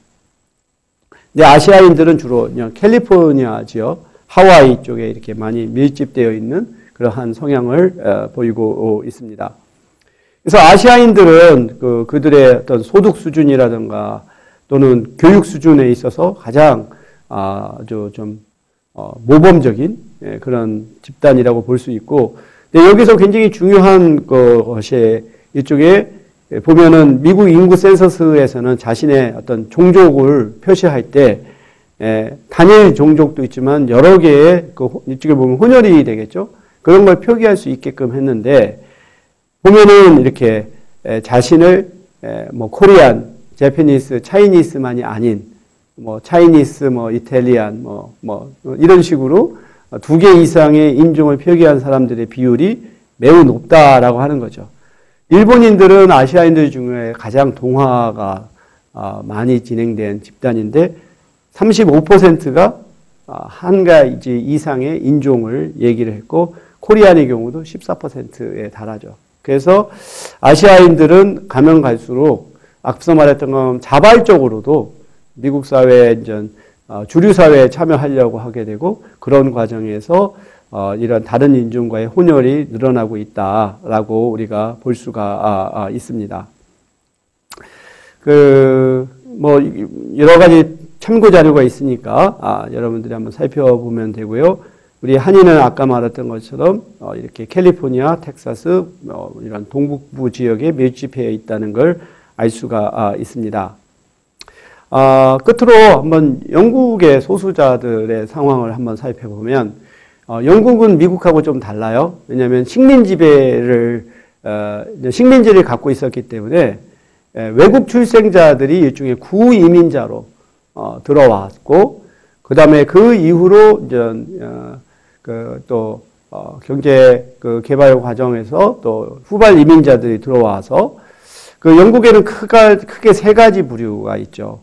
근데 아시아인들은 주로 캘리포니아 지역, 하와이 쪽에 이렇게 많이 밀집되어 있는 그러한 성향을 보이고 있습니다. 그래서 아시아인들은 그들의 어떤 소득 수준이라든가 또는 교육 수준에 있어서 가장 아주 좀 모범적인 그런 집단이라고 볼 수 있고, 근데 여기서 굉장히 중요한 것이 이쪽에 보면은 미국 인구 센서스에서는 자신의 어떤 종족을 표시할 때 단일 종족도 있지만 여러 개의 이쪽에 보면 혼혈이 되겠죠. 그런 걸 표기할 수 있게끔 했는데 보면은 이렇게 자신을 뭐 코리안, 제페니스, 차이니스만이 아닌 뭐 차이니스, 뭐 이탈리안, 뭐 이런 식으로 두 개 이상의 인종을 표기한 사람들의 비율이 매우 높다라고 하는 거죠. 일본인들은 아시아인들 중에 가장 동화가 많이 진행된 집단인데 35%가 한 가지 이상의 인종을 얘기를 했고 코리안의 경우도 14%에 달하죠. 그래서 아시아인들은 가면 갈수록 앞서 말했던 것처럼 자발적으로도 미국 사회에 주류 사회에 참여하려고 하게 되고 그런 과정에서 이런 다른 인종과의 혼혈이 늘어나고 있다라고 우리가 볼 수가 있습니다. 뭐 여러 가지 참고 자료가 있으니까 여러분들이 한번 살펴보면 되고요. 우리 한인은 아까 말했던 것처럼 이렇게 캘리포니아, 텍사스 이런 동북부 지역에 밀집해 있다는 걸 알 수가 있습니다. 끝으로 한번 영국의 소수자들의 상황을 한번 살펴보면 영국은 미국하고 좀 달라요. 왜냐하면 식민지를 갖고 있었기 때문에 외국 출생자들이 일종의 구이민자로 들어왔고 그 다음에 그 이후로 또 경제 개발 과정에서 또 후발 이민자들이 들어와서 영국에는 크게 세 가지 부류가 있죠.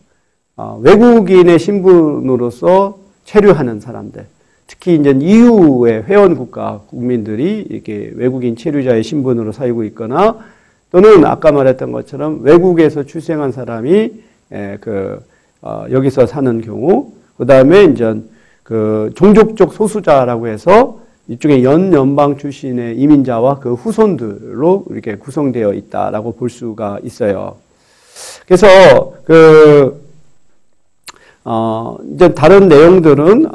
외국인의 신분으로서 체류하는 사람들, 특히 이제 EU의 회원 국가 국민들이 이렇게 외국인 체류자의 신분으로 살고 있거나 또는 아까 말했던 것처럼 외국에서 출생한 사람이 여기서 사는 경우, 그 다음에 이제 그 종족적 소수자라고 해서 이쪽에 연방 출신의 이민자와 그 후손들로 이렇게 구성되어 있다라고 볼 수가 있어요. 그래서 이제 다른 내용들은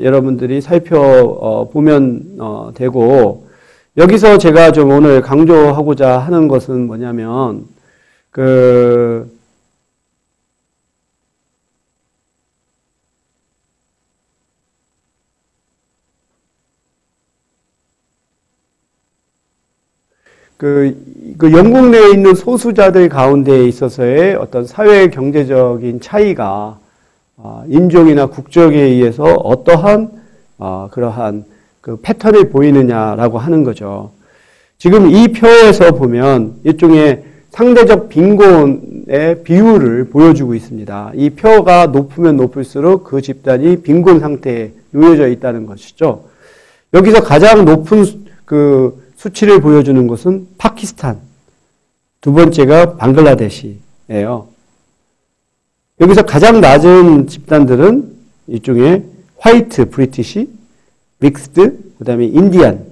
여러분들이 살펴보면 되고, 여기서 제가 좀 오늘 강조하고자 하는 것은 뭐냐면 영국 내에 있는 소수자들 가운데 있어서의 어떤 사회 경제적인 차이가 인종이나 국적에 의해서 어떠한 그러한 그 패턴을 보이느냐라고 하는 거죠. 지금 이 표에서 보면 일종의 상대적 빈곤의 비율을 보여주고 있습니다. 이 표가 높으면 높을수록 그 집단이 빈곤 상태에 놓여져 있다는 것이죠. 여기서 가장 높은 그 수치를 보여주는 것은 파키스탄, 두 번째가 방글라데시예요. 여기서 가장 낮은 집단들은 일종의 화이트, 브리티시, 믹스드, 그 다음에 인디안.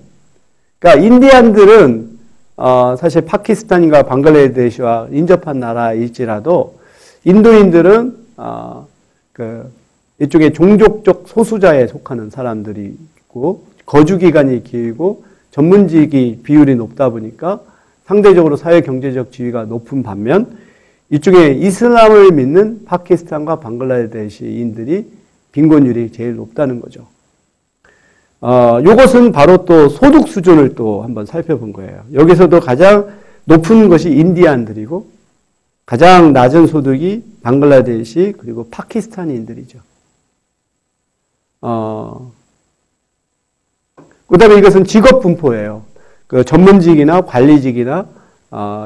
그러니까 인디안들은 사실 파키스탄과 방글라데시와 인접한 나라일지라도 인도인들은 일종의 종족적 소수자에 속하는 사람들이 있고 거주 기간이 길고 전문직이 비율이 높다 보니까 상대적으로 사회 경제적 지위가 높은 반면 이쪽에 이슬람을 믿는 파키스탄과 방글라데시인들이 빈곤율이 제일 높다는 거죠. 이것은 바로 또 소득 수준을 또 한번 살펴본 거예요. 여기서도 가장 높은 것이 인디안들이고 가장 낮은 소득이 방글라데시 그리고 파키스탄인들이죠. 그 다음에 이것은 직업 분포예요. 그 전문직이나 관리직이나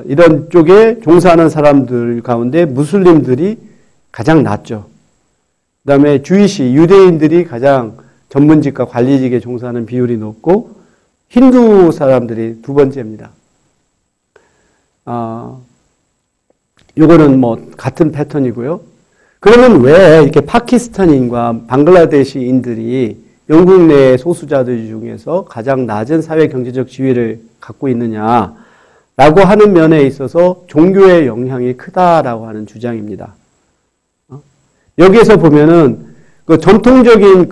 이런 쪽에 종사하는 사람들 가운데 무슬림들이 가장 낮죠. 그 다음에 유대인들이 가장 전문직과 관리직에 종사하는 비율이 높고 힌두 사람들이 두 번째입니다. 요거는 뭐 같은 패턴이고요. 그러면 왜 이렇게 파키스탄인과 방글라데시인들이 영국 내 소수자들 중에서 가장 낮은 사회 경제적 지위를 갖고 있느냐라고 하는 면에 있어서 종교의 영향이 크다라고 하는 주장입니다. 여기에서 보면은 그 전통적인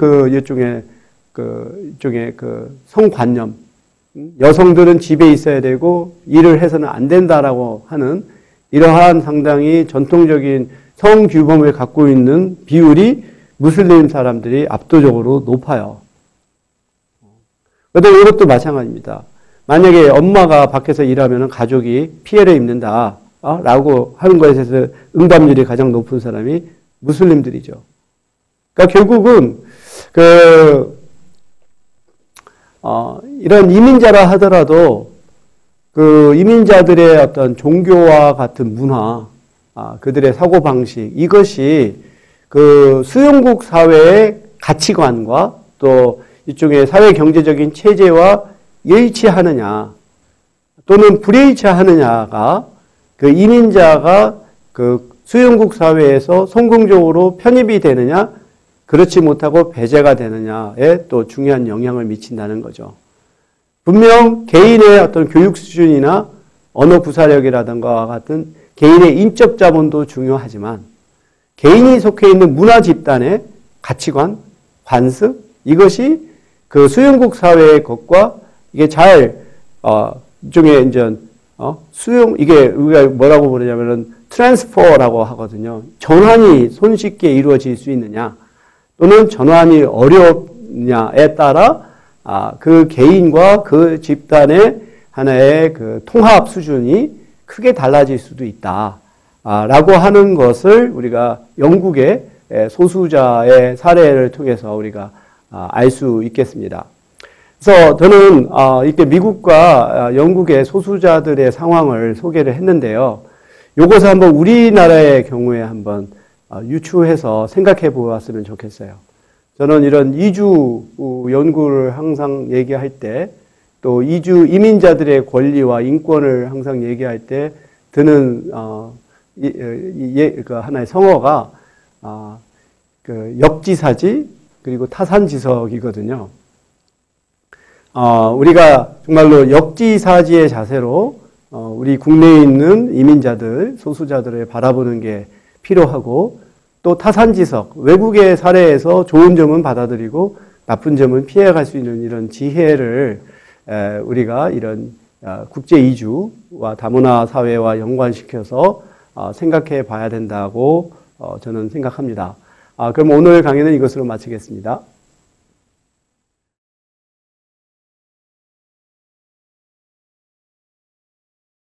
일종의 성관념, 여성들은 집에 있어야 되고 일을 해서는 안 된다라고 하는 이러한 상당히 전통적인 성규범을 갖고 있는 비율이 무슬림 사람들이 압도적으로 높아요. 그런데 이것도 마찬가지입니다. 만약에 엄마가 밖에서 일하면 가족이 피해를 입는다 라고 하는 것에 대해서 응답률이 가장 높은 사람이 무슬림들이죠. 그러니까 결국은 이런 이민자라 하더라도 그 이민자들의 어떤 종교와 같은 문화, 그들의 사고방식, 이것이 그 수용국 사회의 가치관과 또 이쪽의 사회 경제적인 체제와 일치하느냐 또는 불일치하느냐가 그 이민자가 그 수용국 사회에서 성공적으로 편입이 되느냐 그렇지 못하고 배제가 되느냐에 또 중요한 영향을 미친다는 거죠. 분명 개인의 어떤 교육 수준이나 언어 구사력이라든가 같은 개인의 인적 자본도 중요하지만 개인이 속해 있는 문화 집단의 가치관, 관습 이것이 그 수용국 사회의 것과 이게 잘 일종의 이제 이게 우리가 뭐라고 부르냐면은 트랜스퍼라고 하거든요. 전환이 손쉽게 이루어질 수 있느냐 또는 전환이 어렵냐에 따라 그 개인과 그 집단의 하나의 그 통합 수준이 크게 달라질 수도 있다. 라고 하는 것을 우리가 영국의 소수자의 사례를 통해서 우리가 알 수 있겠습니다. 그래서 저는 이렇게 미국과 영국의 소수자들의 상황을 소개를 했는데요. 이것을 한번 우리나라의 경우에 한번 유추해서 생각해 보았으면 좋겠어요. 저는 이런 이주 연구를 항상 얘기할 때 또 이민자들의 권리와 인권을 항상 얘기할 때 드는 그 하나의 성어가 그 역지사지 그리고 타산지석이거든요. 우리가 정말로 역지사지의 자세로 우리 국내에 있는 이민자들, 소수자들을 바라보는 게 필요하고, 또 타산지석, 외국의 사례에서 좋은 점은 받아들이고 나쁜 점은 피해갈 수 있는 이런 지혜를 우리가 이런 국제 이주와 다문화 사회와 연관시켜서 생각해 봐야 된다고 저는 생각합니다. 그럼 오늘 강의는 이것으로 마치겠습니다.